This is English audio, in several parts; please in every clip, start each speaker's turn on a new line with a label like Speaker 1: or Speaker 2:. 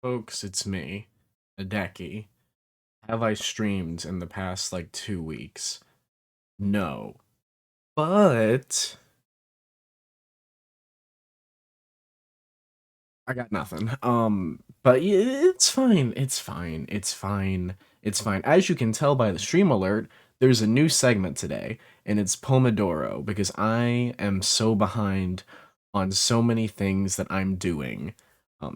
Speaker 1: Folks, it's me, Hideki. Have I streamed in the past like 2 weeks? No. But I got nothing. But it's fine. It's fine. It's fine. It's fine. As you can tell by the stream alert, there's a new segment today, and it's Pomodoro because I am so behind on so many things that I'm doing.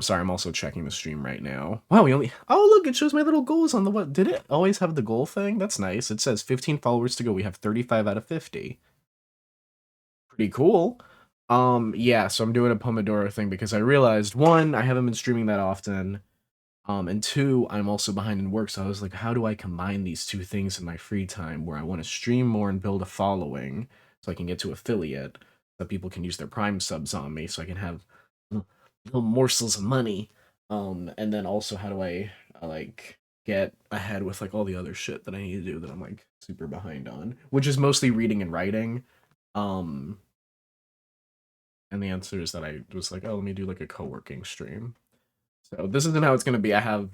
Speaker 1: Sorry, I'm also checking the stream right now. Wow, we only. Oh, look, it shows my little goals on the what? Did it always have the goal thing? That's nice. It says 15 followers to go. We have 35 out of 50. Pretty cool. Yeah, so I'm doing a Pomodoro thing because I realized one, I haven't been streaming that often. And two, I'm also behind in work, so I was like, how do I combine these two things in my free time where I want to stream more and build a following so I can get to affiliate, so people can use their Prime subs on me so I can have little morsels of money. And then also how do I like get ahead with like all the other shit that I need to do that I'm like super behind on, which is mostly reading and writing. Um, and the answer is that I was like, oh, let me do like a co-working stream. So this isn't how it's gonna be. I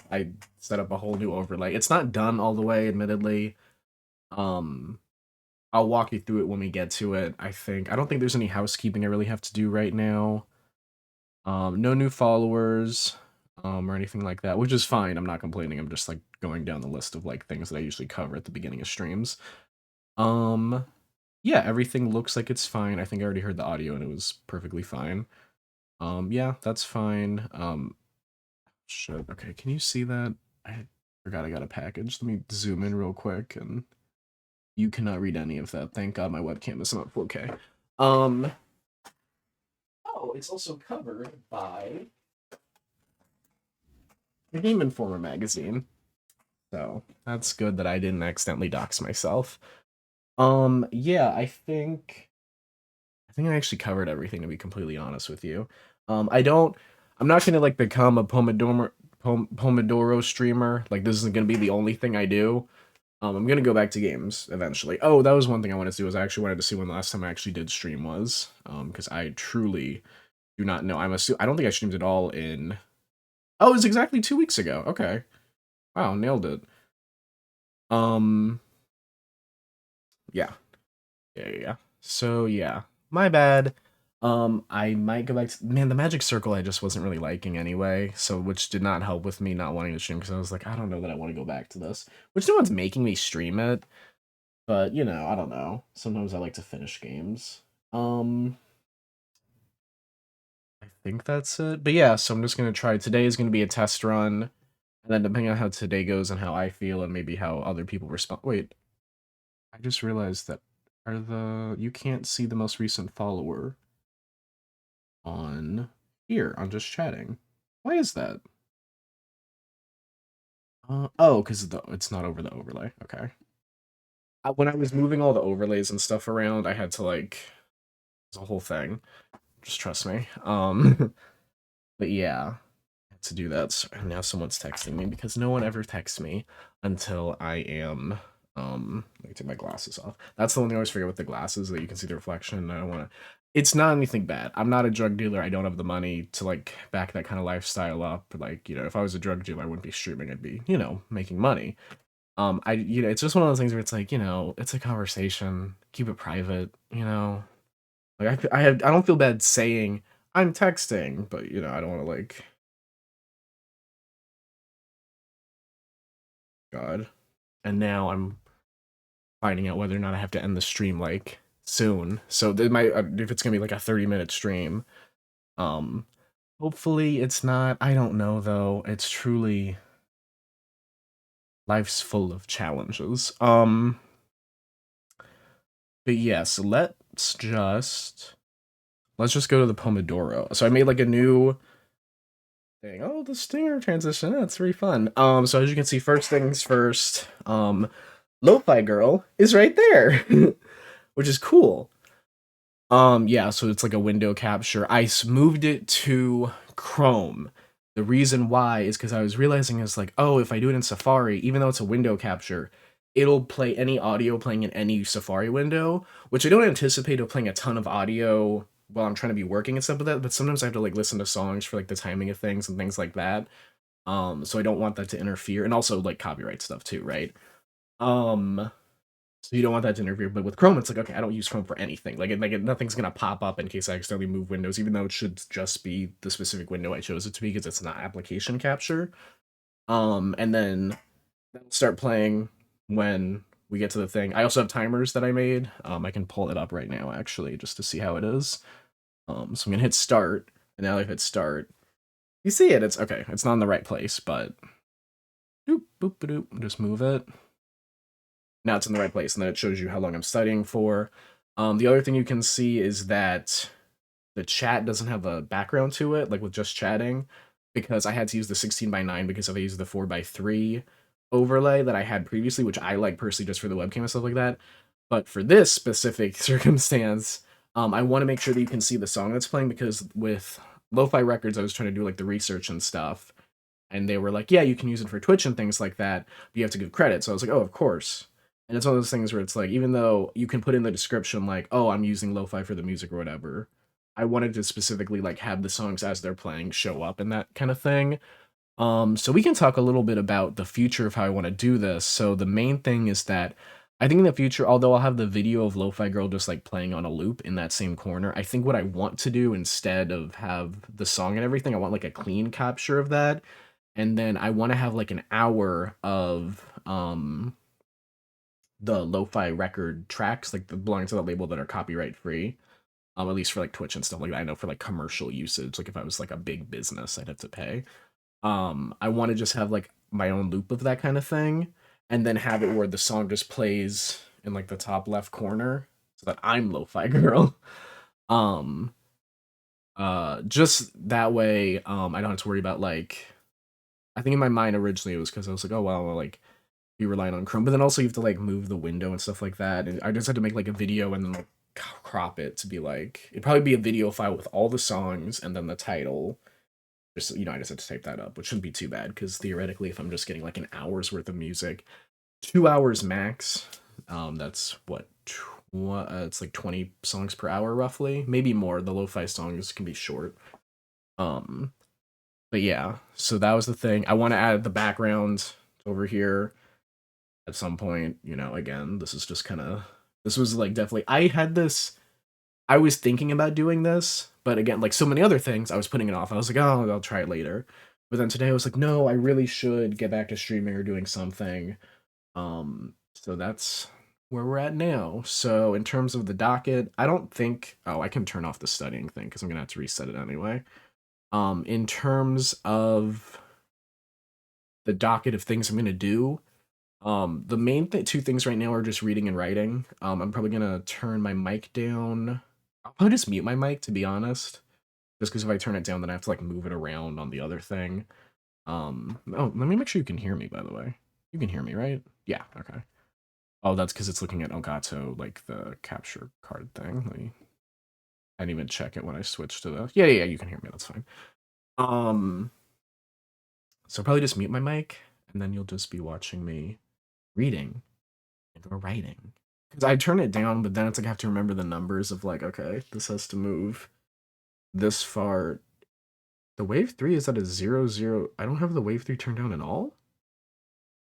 Speaker 1: set up a whole new overlay. It's not done all the way, admittedly. Um, I'll walk you through it when we get to it. I don't think there's any housekeeping I really have to do right now. No new followers, or anything like that, which is fine. I'm not complaining. I'm just like going down the list of like things that I usually cover at the beginning of streams. Um, yeah, everything looks like it's fine. I think I already heard the audio and it was perfectly fine. Yeah, that's fine. Shit. Okay, can you see that? I forgot I got a package. Let me zoom in real quick, and you cannot read any of that. Thank God my webcam is not 4K. Um. Oh, it's also covered by the Game Informer magazine. So that's good that I didn't accidentally dox myself. Yeah, I think I actually covered everything, to be completely honest with you. I'm not gonna like become a Pomodoro streamer. Like this isn't gonna be the only thing I do. I'm gonna go back to games eventually. Oh, that was one thing I wanted to do. Was I actually wanted to see when the last time I actually did stream was. Because I truly do not know. I don't think I streamed at all in. Oh, it was exactly 2 weeks ago. Okay. Wow, nailed it. Um. Yeah. Yeah. So yeah, my bad. I might go back to man. The Magic Circle I just wasn't really liking anyway, so which did not help with me not wanting to stream because I was like, I don't know that I want to go back to this. Which no one's making me stream it, but I don't know. Sometimes I like to finish games. Um, I think that's it. But yeah, so I'm just gonna try. Today is gonna be a test run, and then depending on how today goes and how I feel and maybe how other people respond. Wait, I just realized that you can't see the most recent follower on here on just chatting. Why is that? Oh, because it's not over the overlay. Okay. When I was moving all the overlays and stuff around, I had to like it's a whole thing. Just trust me. But yeah, I had to do that. So, and now someone's texting me because no one ever texts me until I am. Let me take my glasses off. That's the one thing I always forget with the glasses that you can see the reflection. I don't want to. It's not anything bad. I'm not a drug dealer. I don't have the money to like back that kind of lifestyle up. Like if I was a drug dealer, I wouldn't be streaming. I'd be making money. It's just one of those things where it's like it's a conversation. Keep it private. Like I don't feel bad saying I'm texting, but I don't want to like God. And now I'm finding out whether or not I have to end the stream like soon. So if it's gonna be like a 30-minute stream. Um, Hopefully it's not. I don't know though. It's truly life's full of challenges. But yeah, so let's just go to the Pomodoro. So I made like a new thing. Oh, the stinger transition. That's very fun. So as you can see, first things first, Lo-Fi Girl is right there, which is cool. Yeah, so it's like a window capture. Moved it to Chrome. The reason why is because I was realizing is like, oh, if I do it in Safari, even though it's a window capture, it'll play any audio playing in any Safari window, which I don't anticipate of playing a ton of audio while I'm trying to be working and stuff like that, but sometimes I have to like listen to songs for like the timing of things and things like that. So I don't want that to interfere, and also like copyright stuff too, right? Um, so you don't want that to interfere. But with Chrome, it's like, okay, I don't use Chrome for anything. Nothing's gonna pop up in case I accidentally move windows, even though it should just be the specific window I chose it to be because it's not application capture. And then that'll start playing when we get to the thing. I also have timers that I made. I can pull it up right now actually just to see how it is. So I'm gonna hit start, and now I hit start. You see it? It's okay. It's not in the right place, but doop boop doop. Just move it. Now it's in the right place, and then it shows you how long I'm studying for. The other thing you can see is that the chat doesn't have a background to it, like with just chatting, because I had to use the 16:9 because if I use the 4:3 overlay that I had previously, which I like personally just for the webcam and stuff like that. But for this specific circumstance, I want to make sure that you can see the song that's playing because with lo-fi records, I was trying to do like the research and stuff, and they were like, yeah, you can use it for Twitch and things like that, but you have to give credit. So I was like, oh, of course. And it's one of those things where it's like, even though you can put in the description like, oh, I'm using lo-fi for the music or whatever, I wanted to specifically like have the songs as they're playing show up and that kind of thing. So we can talk a little bit about the future of how I want to do this. So the main thing is that I think in the future, although I'll have the video of Lo-Fi Girl just like playing on a loop in that same corner, I think what I want to do instead of have the song and everything, I want like a clean capture of that. And then I want to have like an hour of the lo-fi record tracks, like the belonging to that label that are copyright free. At least for like Twitch and stuff like that. I know for like commercial usage, like if I was like a big business, I'd have to pay. I want to just have like my own loop of that kind of thing, and then have it where the song just plays in like the top left corner, so that I'm lo-fi girl. Um, just that way, I don't have to worry about like. I think in my mind originally it was because I was like, oh well, like be relying on Chrome, but then also you have to like move the window and stuff like that. And I just had to make like a video and then like crop it to be like it'd probably be a video file with all the songs and then the title. Just I just had to type that up, which shouldn't be too bad because theoretically, if I'm just getting like an hour's worth of music, 2 hours max, that's what it's like 20 songs per hour roughly, maybe more. The lo-fi songs can be short. Um, but yeah, so that was the thing. I want to add the background over here at some point. Again, this is just kind of this was like definitely I had this I was thinking about doing this, but again, like so many other things, I was putting it off. I was like, oh, I'll try it later. But then today I was like, no, I really should get back to streaming or doing something. So that's where we're at now. So in terms of the docket, I don't think I can turn off the studying thing because I'm gonna have to reset it anyway. In terms of the docket of things I'm gonna do, the main two things right now are just reading and writing. I'm probably gonna turn my mic down. I'll probably just mute my mic to be honest. Just because if I turn it down, then I have to like move it around on the other thing. Oh, let me make sure you can hear me. By the way, you can hear me, right? Yeah. Okay. Oh, that's because it's looking at Elgato, like the capture card thing. I didn't even check it when I switched to the. Yeah, you can hear me. That's fine. Um, so I'll probably just mute my mic, and then you'll just be watching me reading and or writing. Because I turn it down, but then it's like I have to remember the numbers of like, okay, this has to move this far. The wave 3 is at a 0, 0. I don't have the wave 3 turned down at all?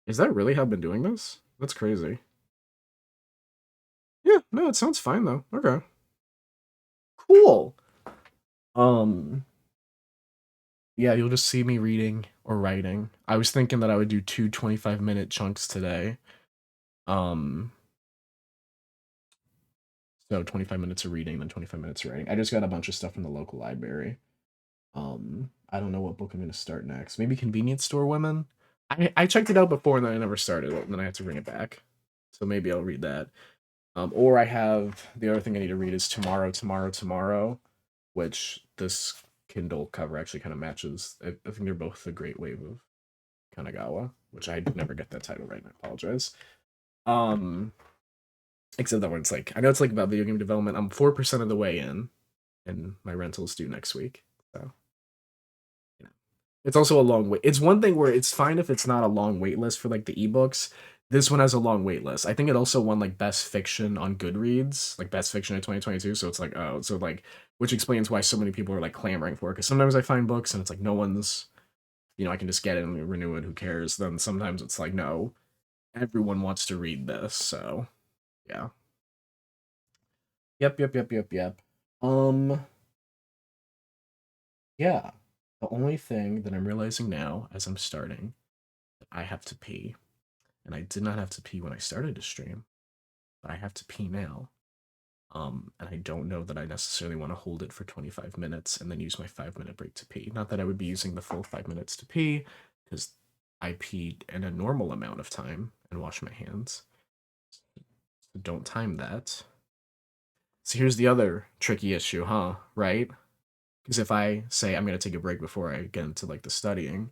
Speaker 1: Is that really how I've been doing this? That's crazy. Yeah, no, it sounds fine though. Okay. Cool. Um yeah, you'll just see me reading or writing. I was thinking that I would do two 25-minute chunks today. Um so 25 minutes of reading, then 25 minutes of writing. I just got a bunch of stuff from the local library. I don't know what book I'm gonna start next. Maybe Convenience Store Women. I checked it out before and then I never started it, and then I had to bring it back. So maybe I'll read that. Or I have the other thing I need to read is Tomorrow, Tomorrow, Tomorrow, which this Kindle cover actually kind of matches. I think they're both the Great Wave of Kanagawa, which I never get that title right, and I apologize. Except that one, it's like I know it's like about video game development. I'm 4% of the way in, and my rental's due next week. So it's also a long wait. It's one thing where it's fine if it's not a long wait list for like the ebooks. This one has a long wait list. I think it also won like best fiction on Goodreads, like best fiction in 2022. So it's like, oh, so like, which explains why so many people are like clamoring for it. Because sometimes I find books and it's like no one's I can just get it and renew it. Who cares? Then sometimes it's like, no, everyone wants to read this. So yeah. Yep, yep, yep, yep, yep. Um, yeah. The only thing that I'm realizing now as I'm starting, I have to pee. And I did not have to pee when I started to stream, but I have to pee now. And I don't know that I necessarily want to hold it for 25 minutes and then use my 5 minute break to pee. Not that I would be using the full 5 minutes to pee, because I peed in a normal amount of time and wash my hands. So don't time that. So here's the other tricky issue, huh? Right? Because if I say I'm gonna take a break before I get into like the studying,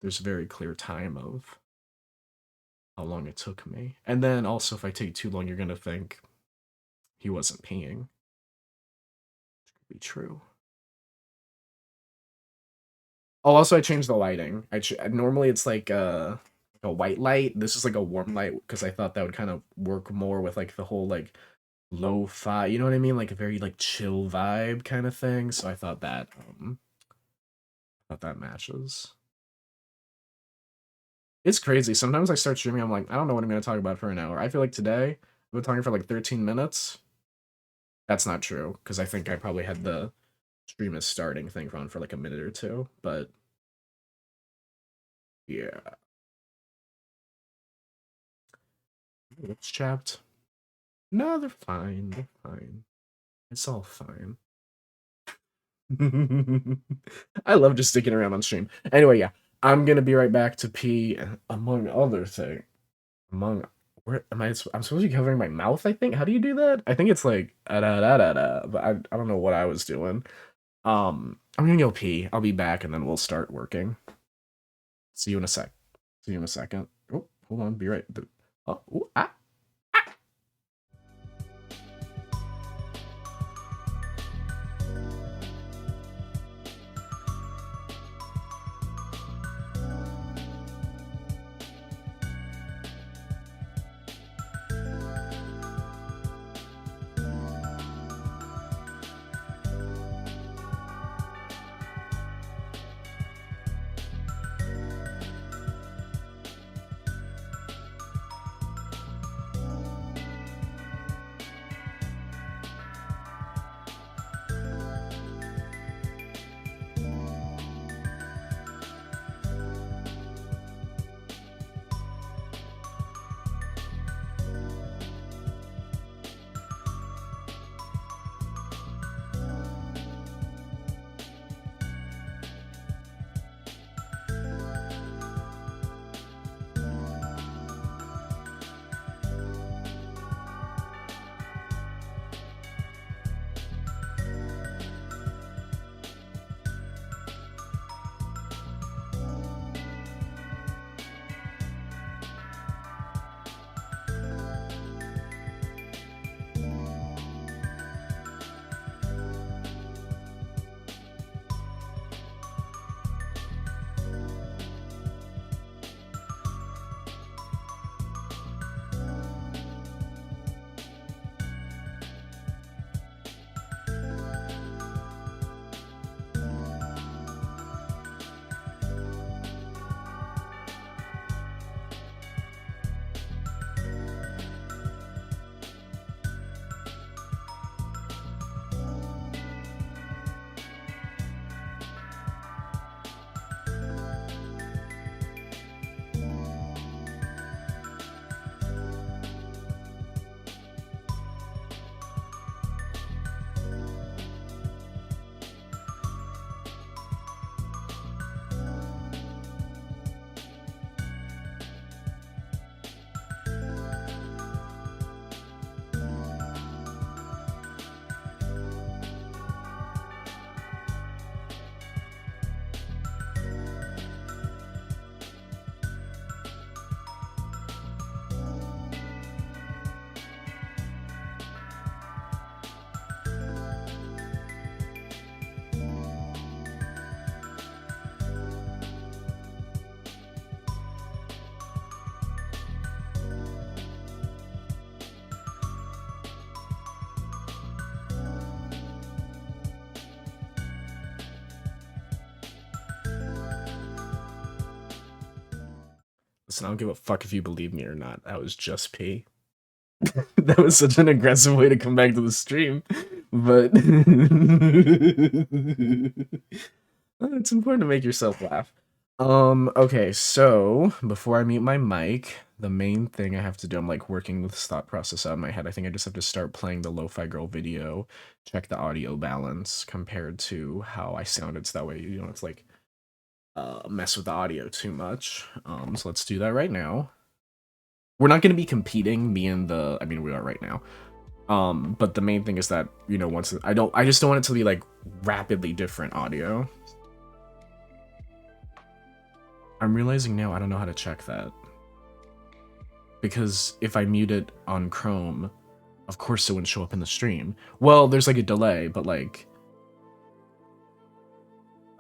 Speaker 1: there's a very clear time of how long it took me. And then also if I take too long, you're gonna think he wasn't peeing. Which could be true. Oh, also I changed the lighting. Normally it's like a white light. This is like a warm light because I thought that would kind of work more with like the whole like lo-fi, you know what I mean? Like a very like chill vibe kind of thing. So I thought that matches. It's crazy. Sometimes I start streaming, I'm like, I don't know what I'm gonna talk about for an hour. I feel like today I've been talking for like 13 minutes. That's not true, because I think I probably had the stream is starting thing on for like a minute or two, but yeah. It's chapped. No, they're fine. They're fine. It's all fine. I love just sticking around on stream. Anyway, yeah, I'm gonna be right back to pee, among other things. Among where am I? I'm supposed to be covering my mouth. I think. How do you do that? I think it's like da da da da da. But I don't know what I was doing. I'm gonna go pee. I'll be back, and then we'll start working. See you in a sec. See you in a second. Oh, hold on. Be right. Oh, ooh, ah. Listen, I don't give a fuck if you believe me or not. That was just pee. That was such an aggressive way to come back to the stream, but it's important to make yourself laugh. Okay, so before I mute my mic, the main thing I have to do, I'm like working this thought process out in my head. I think I just have to start playing the Lo-Fi Girl video, check the audio balance compared to how I sounded, so that way, it's like mess with the audio too much. So let's do that right now. We're not going to be competing, me and I mean, we are right now. But the main thing is that, once I just don't want it to be like rapidly different audio. I'm realizing now I don't know how to check that. Because if I mute it on Chrome, of course it wouldn't show up in the stream. Well, there's like a delay, but like...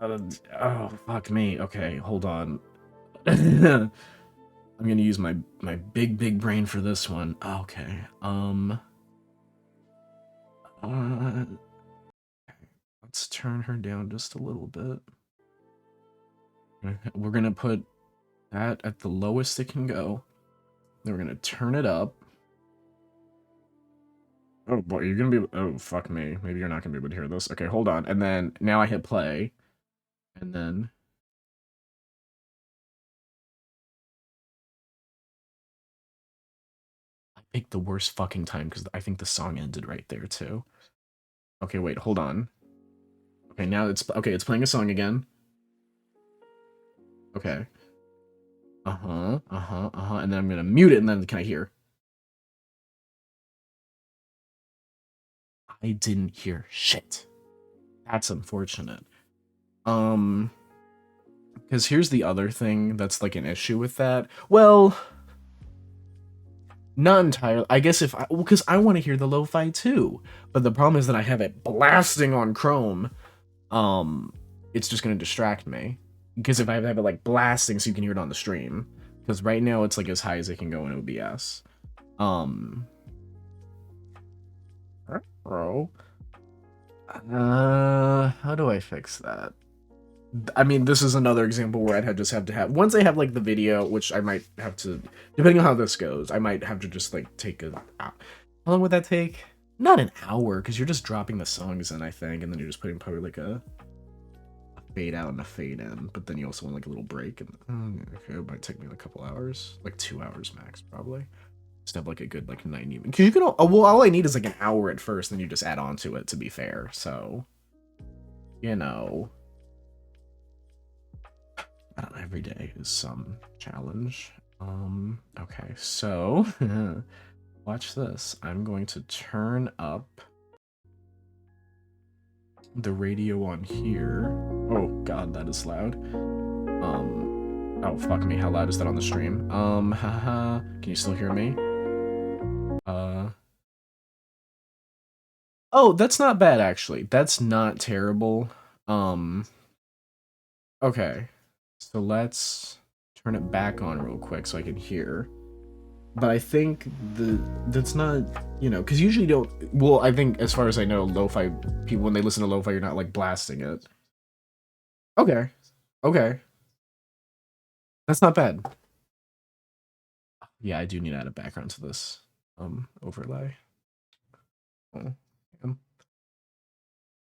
Speaker 1: oh, fuck me. Okay, hold on. I'm gonna use my big brain for this one. Okay, let's turn her down just a little bit. We're gonna put that at the lowest it can go. Then we're gonna turn it up. Oh boy, you're gonna be... oh, fuck me. Maybe you're not gonna be able to hear this. Okay, hold on. And then, now I hit play. And then... I picked the worst fucking time, because I think the song ended right there, too. Okay, wait, hold on. Okay, now it's... okay, it's playing a song again. Okay. And then I'm gonna mute it, and then can I hear? I didn't hear shit. That's unfortunate. Because here's the other thing that's like an issue with that. Well, not entirely. I guess because I want to hear the lo-fi too. But the problem is that I have it blasting on Chrome. It's just gonna distract me. Because if I have it like blasting so you can hear it on the stream. Because right now it's like as high as it can go in OBS. Bro. How do I fix that? I mean, this is another example where I'd just have to have... once I have, like, the video, which I might have to... depending on how this goes, I might have to just, like, take a... how long would that take? Not an hour, because you're just dropping the songs in, I think, and then you're just putting probably, like, a fade out and a fade in, but then you also want, like, a little break, and... okay, it might take me, like, a couple hours. Like, 2 hours max, probably. Just have, like, a good, like, 90... because you can... well, all I need is, like, an hour at first, then you just add on to it, to be fair, so... you know... every day is some challenge. Okay, so watch this. I'm going to turn up the radio on here. Oh god, that is loud. Oh fuck me, how loud is that on the stream? Haha, can you still hear me? Oh, that's not bad actually. That's not terrible. Okay. So let's turn it back on real quick so I can hear. But I think that's not, because usually don't... well, I think as far as I know, lo-fi people, when they listen to lo-fi, you're not like blasting it. Okay. Okay. That's not bad. Yeah, I do need to add a background to this overlay. Oh,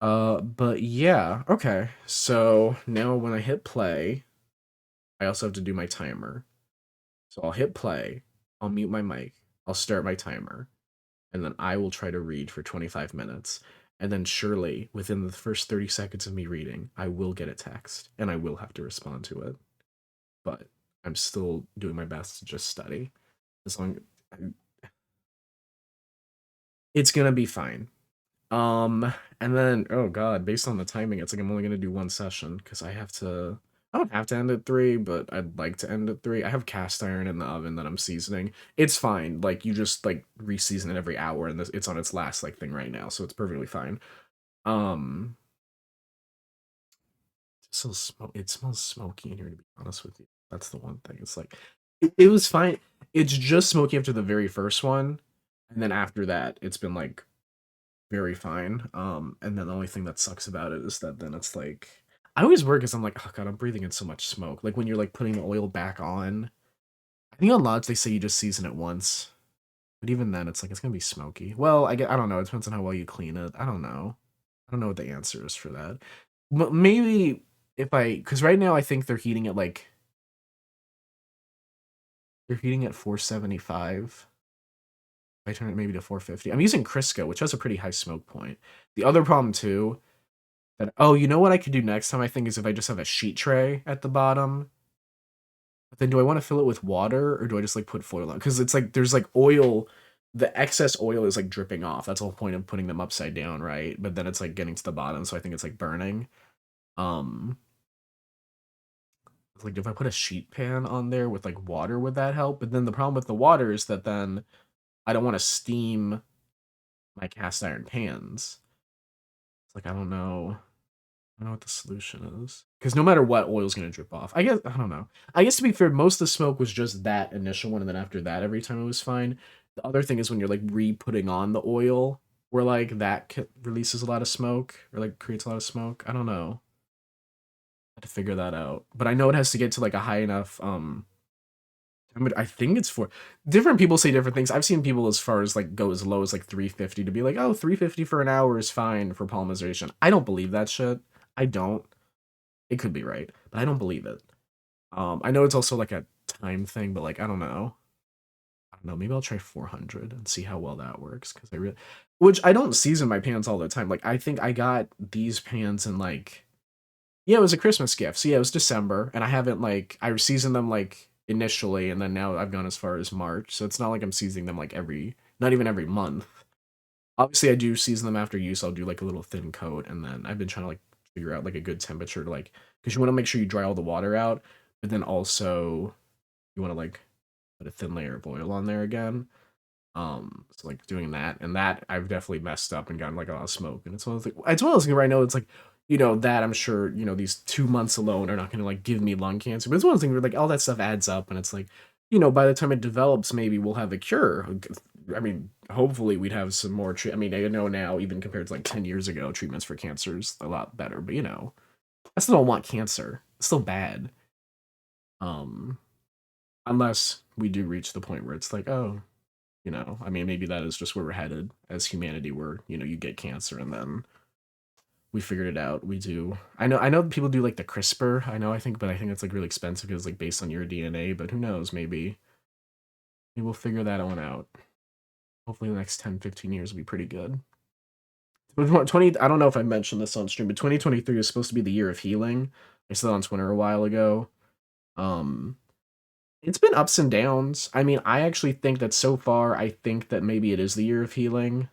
Speaker 1: yeah. But yeah, okay. So now when I hit play, I also have to do my timer. So I'll hit play, I'll mute my mic, I'll start my timer, and then I will try to read for 25 minutes. And then surely, within the first 30 seconds of me reading, I will get a text, and I will have to respond to it. But I'm still doing my best to just study. As long as... it's gonna be fine. And then, oh god, based on the timing, it's like I'm only gonna do one session, because I don't have to end at 3, but I'd like to end at 3. I have cast iron in the oven that I'm seasoning. It's fine. Like, you just, like, re-season it every hour, and it's on its last, like, thing right now, so it's perfectly fine. It smells smoky in here, to be honest with you. That's the one thing. It's like, it was fine. It's just smoky after the very first one, and then after that, it's been, like, very fine. And then the only thing that sucks about it is that then it's like... I always work because I'm like, oh god, I'm breathing in so much smoke. Like when you're like putting the oil back on, I think on Lodge they say you just season it once, but even then it's like it's gonna be smoky. Well, I don't know. It depends on how well you clean it. I don't know. I don't know what the answer is for that. But maybe if I, because right now I think they're heating at 475. I turn it maybe to 450. I'm using Crisco, which has a pretty high smoke point. The other problem too, that oh, you know what I could do next time I think is if I just have a sheet tray at the bottom. But then do I want to fill it with water or do I just like put foil on? Because it's like there's like oil, the excess oil is like dripping off. That's the whole point of putting them upside down, right? But then it's like getting to the bottom, so I think it's like burning. Um, it's like if I put a sheet pan on there with like water, would that help? But then the problem with the water is that then I don't want to steam my cast iron pans. It's like I don't know what the solution is. Because no matter what, oil's gonna drip off. I guess I don't know. I guess to be fair, most of the smoke was just that initial one, and then after that, every time it was fine. The other thing is when you're like re-putting on the oil, where like releases a lot of smoke or like creates a lot of smoke. I don't know. I have to figure that out. But I know it has to get to like a high enough I think it's for different people say different things. I've seen people as far as like go as low as like 350 to be like, oh, 350 for an hour is fine for polymerization. I don't believe that shit. I don't. It could be right, but I don't believe it. I know it's also like a time thing, but like I don't know. I don't know. Maybe I'll try 400 and see how well that works because I really, which I don't season my pans all the time. Like I think I got these pans in like yeah, it was a Christmas gift. So yeah, it was December, and I haven't like I seasoned them like initially, and then now I've gone as far as March. So it's not like I'm seasoning them like not even every month. Obviously, I do season them after use. I'll do like a little thin coat, and then I've been trying to like figure out like a good temperature to like because you want to make sure you dry all the water out, but then also you want to like put a thin layer of oil on there again. So like doing that, and that I've definitely messed up and gotten like a lot of smoke, and it's one of those things where I know it's like, that I'm sure these 2 months alone are not going to like give me lung cancer, but it's one of those things where like all that stuff adds up, and it's like, by the time it develops, maybe we'll have a cure. I mean, hopefully we'd have some more. I mean, I know now even compared to like 10 years ago, treatments for cancer is a lot better, but I still don't want cancer. It's still bad. Um, unless we do reach the point where it's like, oh, I mean, maybe that is just where we're headed as humanity, where, you get cancer and then we figured it out. We do. I know people do like the CRISPR. But I think it's like really expensive because like based on your DNA, but who knows, maybe we'll figure that one out. Hopefully the next 10, 15 years will be pretty good. But 20, I don't know if I mentioned this on stream, but 2023 is supposed to be the year of healing. I said on Twitter a while ago. Um, it's been ups and downs. I mean, I actually think that so far, I think that maybe it is the year of healing.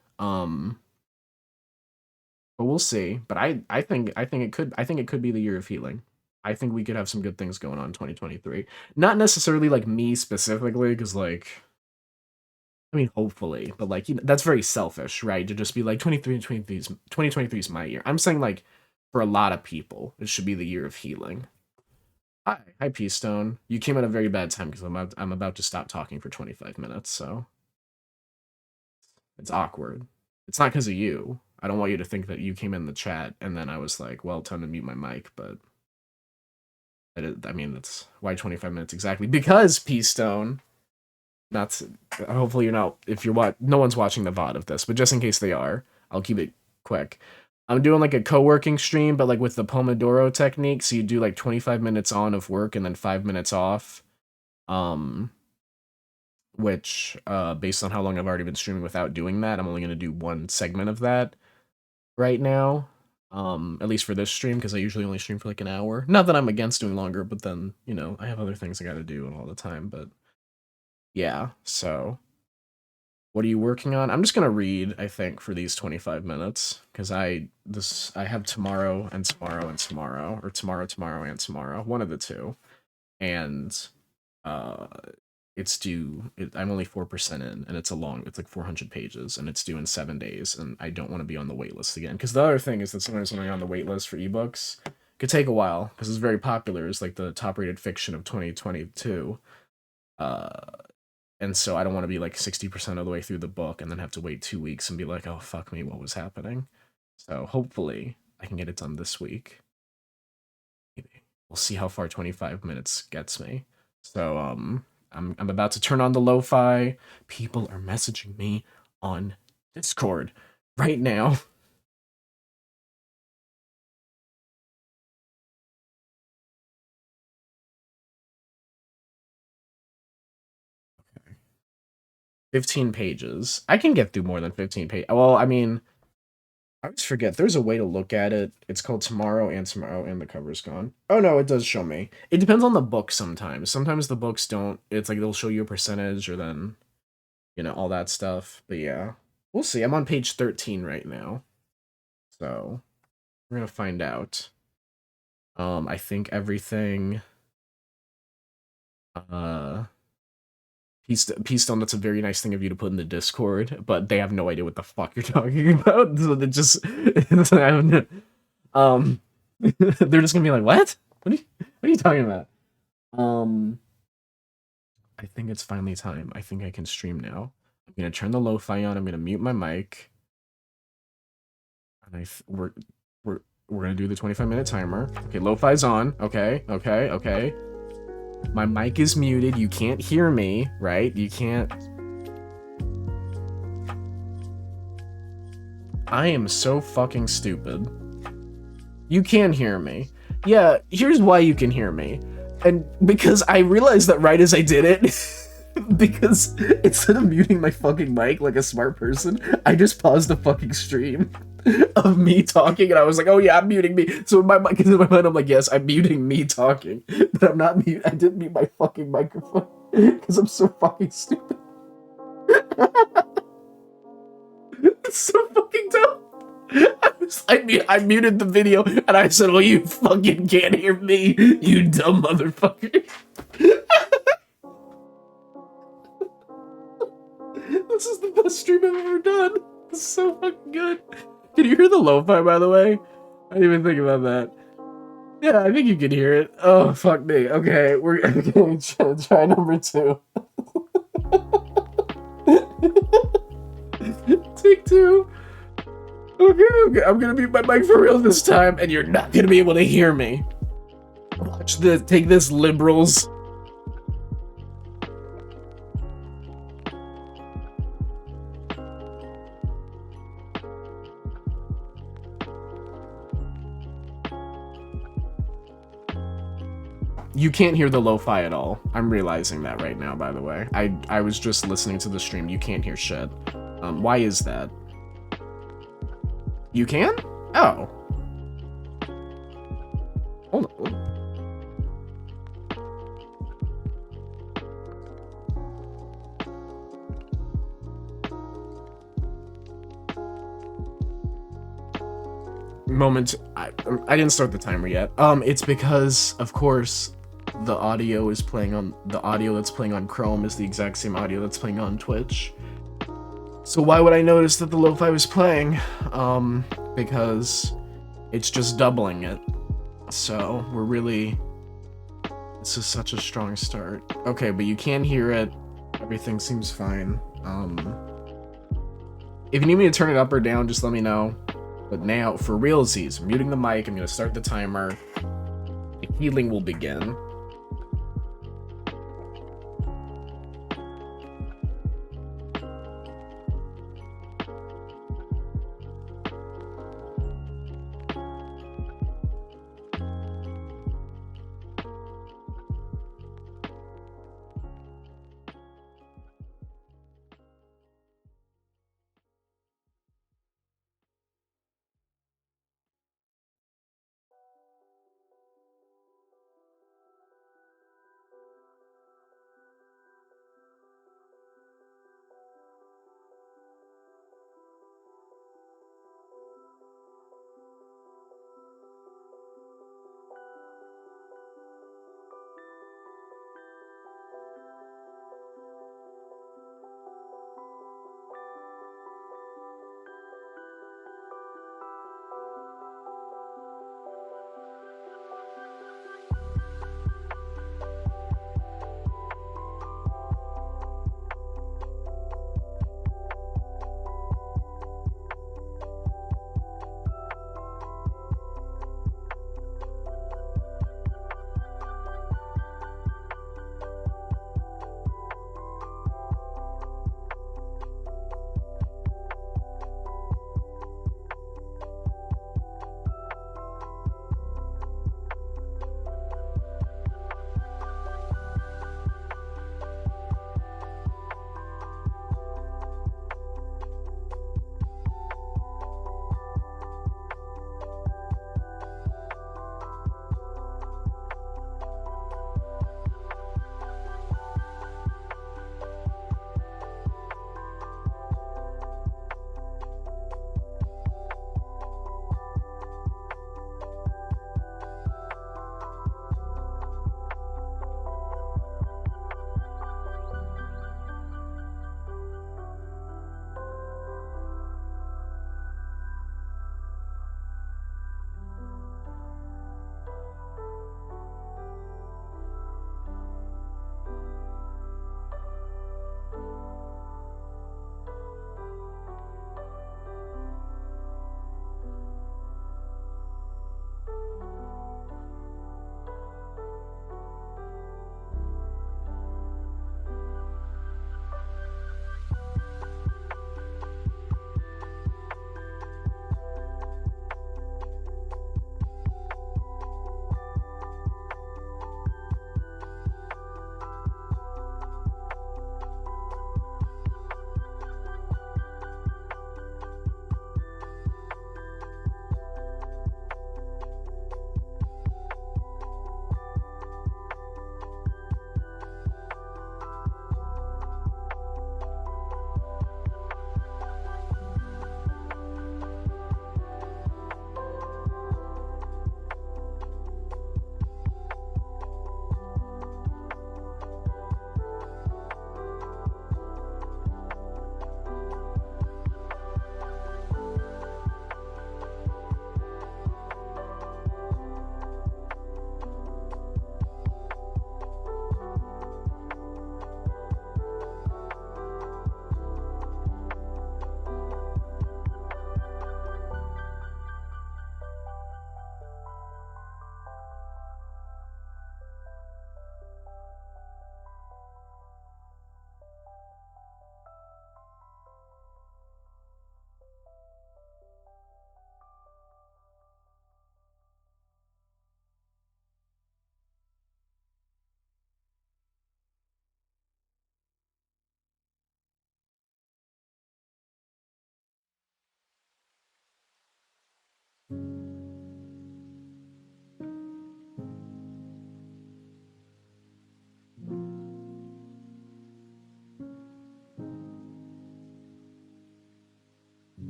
Speaker 1: But we'll see. But I think it could be the year of healing. I think we could have some good things going on in 2023. Not necessarily like me specifically, because like I mean, hopefully, but like that's very selfish, right? To just be like 2023 is my year. I'm saying like for a lot of people, it should be the year of healing. Hi, Peace Stone. You came at a very bad time because I'm about to stop talking for 25 minutes, so it's awkward. It's not because of you. I don't want you to think that you came in the chat and then I was like, well, time to mute my mic, but I mean, that's why 25 minutes exactly. Because Peace Stone, not hopefully you're not, if you're no one's watching the VOD of this, but just in case they are, I'll keep it quick. I'm doing like a co-working stream, but like with the Pomodoro technique. So you do like 25 minutes on of work and then 5 minutes off. Which based on how long I've already been streaming without doing that, I'm only going to do one segment of that right now. At least for this stream, because I usually only stream for like an hour. Not that I'm against doing longer, but then, I have other things I got to do and all the time, but yeah, so what are you working on? I'm just going to read, I think, for these 25 minutes, because I have tomorrow and tomorrow and tomorrow, or tomorrow and tomorrow, one of the two, and uh it's due. I'm only 4% in, and it's like 400 pages, and it's due in 7 days, and I don't want to be on the wait list again. Because the other thing is that sometimes when you're on the wait list for ebooks, it could take a while because it's very popular. It's like the top rated fiction of 2022. And so I don't want to be like 60% of the way through the book and then have to wait 2 weeks and be like, oh, fuck me, what was happening? So hopefully I can get it done this week. Maybe. We'll see how far 25 minutes gets me. So, I'm about to turn on the lo-fi. People are messaging me on Discord right now. 15 pages. I can get through more than 15 pages. Well, I mean, I always forget. There's a way to look at it. It's called Tomorrow, and the cover's gone. Oh no, it does show me. It depends on the book sometimes. Sometimes the books don't. It's like they'll show you a percentage or then, all that stuff. But yeah, we'll see. I'm on page 13 right now. So we're gonna find out. I think everything. Uh, Peace Stone, that's a very nice thing of you to put in the Discord, but they have no idea what the fuck you're talking about. So they just, um, they're just gonna be like, "What? What are you talking about?" Um, I think it's finally time. I think I can stream now. I'm gonna turn the lo-fi on. I'm gonna mute my mic, and we're we're gonna do the 25-minute timer. Okay, lo-fi's on. Okay, okay, okay. My mic is muted. You can't hear me, right? You can't. I am so fucking stupid. You can hear me. Yeah, here's why you can hear me. And because I realized that right as I did it, because instead of muting my fucking mic like a smart person, I just paused the fucking stream of me talking, and I was like, "Oh yeah, I'm muting me." So in my mind, I'm like, "Yes, I'm muting me talking," but I'm not mute. I didn't mute my fucking microphone because I'm so fucking stupid. It's so fucking dumb. I muted the video and I said, "Well, you fucking can't hear me, you dumb motherfucker." This is the best stream I've ever done. This is so fucking good. Can you hear the lo-fi, by the way? I didn't even think about that. Yeah, I think you can hear it. Oh, fuck me. Okay, we're gonna try number 2. Take 2. Okay, okay, I'm gonna mute my mic for real this time, and you're not gonna be able to hear me. Watch this. Take this, liberals. You can't hear the lo-fi at all. I'm realizing that right now, by the way. I was just listening to the stream. You can't hear shit. Why is that? You can? Oh. Hold on. Moment. I didn't start the timer yet. It's because, of course, the audio that's playing on Chrome is the exact same audio that's playing on Twitch. So why would I notice that the lo-fi was playing? Because it's just doubling it. So this is such a strong start. Okay, but you can hear it. Everything seems fine. If you need me to turn it up or down, just let me know. But now, for realsies, I'm muting the mic. I'm gonna start the timer. The healing will begin.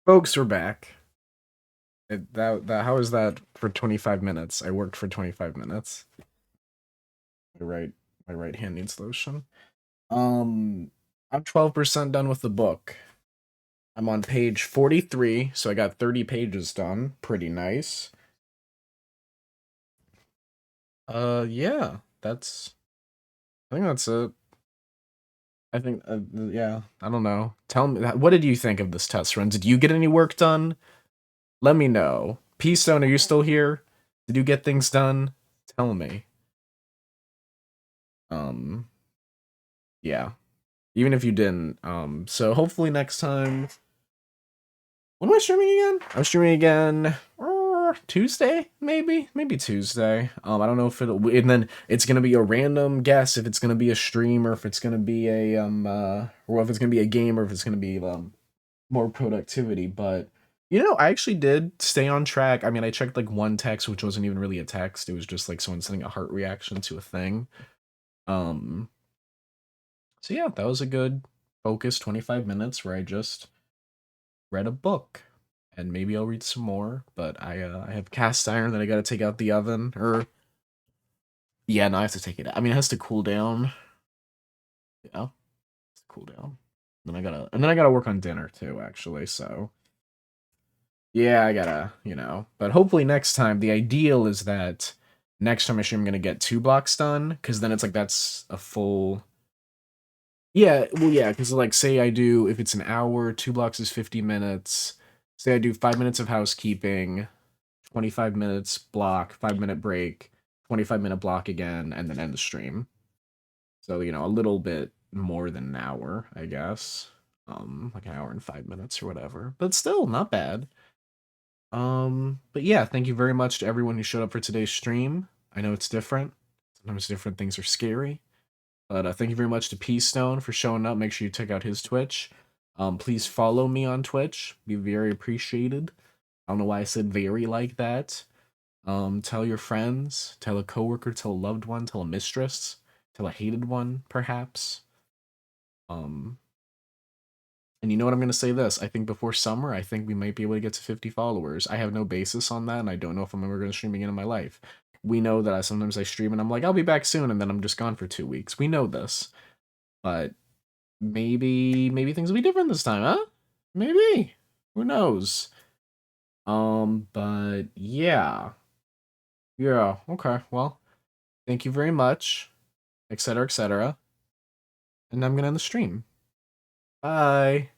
Speaker 1: Folks, we're back. How is that for 25 minutes? I worked for 25 minutes. My right my right hand needs lotion. Um I'm 12% done with the book. I'm on page 43, so I got 30 pages done. Pretty nice. Yeah, I think that's it. I think yeah, I don't know. Tell me, what did you think of this test run? Did you get any work done? Let me know. P-Stone, are you still here? Did you get things done? Tell me. Um yeah. Even if you didn't. So hopefully next time. When am I streaming again? I'm streaming again Tuesday, maybe Tuesday. I don't know if it'll, and then it's gonna be a random guess if it's gonna be a stream or if it's gonna be a or if it's gonna be a game or if it's gonna be more productivity. But I actually did stay on track. I mean, I checked like one text, which wasn't even really a text. It was just like someone sending a heart reaction to a thing. Um, so yeah, that was a good focused 25 minutes where I just read a book, and maybe I'll read some more. But I have cast iron that I got to take out the oven. Or yeah, no, I have to take it out. I mean, it has to cool down. Yeah, it's to cool down. Then I gotta work on dinner too, actually. So yeah, I gotta, But hopefully next time, the ideal is that next time I stream, I'm gonna get 2 blocks done, because then it's like that's a full. Yeah, well, yeah, because like say I do, if it's an hour, 2 blocks is 50 minutes. Say I do 5 minutes of housekeeping, 25 minutes block, 5 minute break, 25-minute block again, and then end the stream. So, a little bit more than an hour, I guess. Like an hour and 5 minutes or whatever. But still not bad. But yeah, thank you very much to everyone who showed up for today's stream. I know it's different. Sometimes different things are scary. But thank you very much to P Stone for showing up. Make sure you check out his Twitch. Please follow me on Twitch. Be very appreciated. I don't know why I said very like that. Tell your friends, tell a coworker, tell a loved one, tell a mistress, tell a hated one, perhaps. Um, and you know what, I'm gonna say this. I think before summer, I think we might be able to get to 50 followers. I have no basis on that, and I don't know if I'm ever gonna stream again in my life. We know that sometimes I stream and I'm like, I'll be back soon, and then I'm just gone for 2 weeks. We know this, but maybe things will be different this time, huh? Maybe. Who knows? But yeah. Yeah, okay. Well, thank you very much, etc., etc. And I'm gonna end the stream. Bye.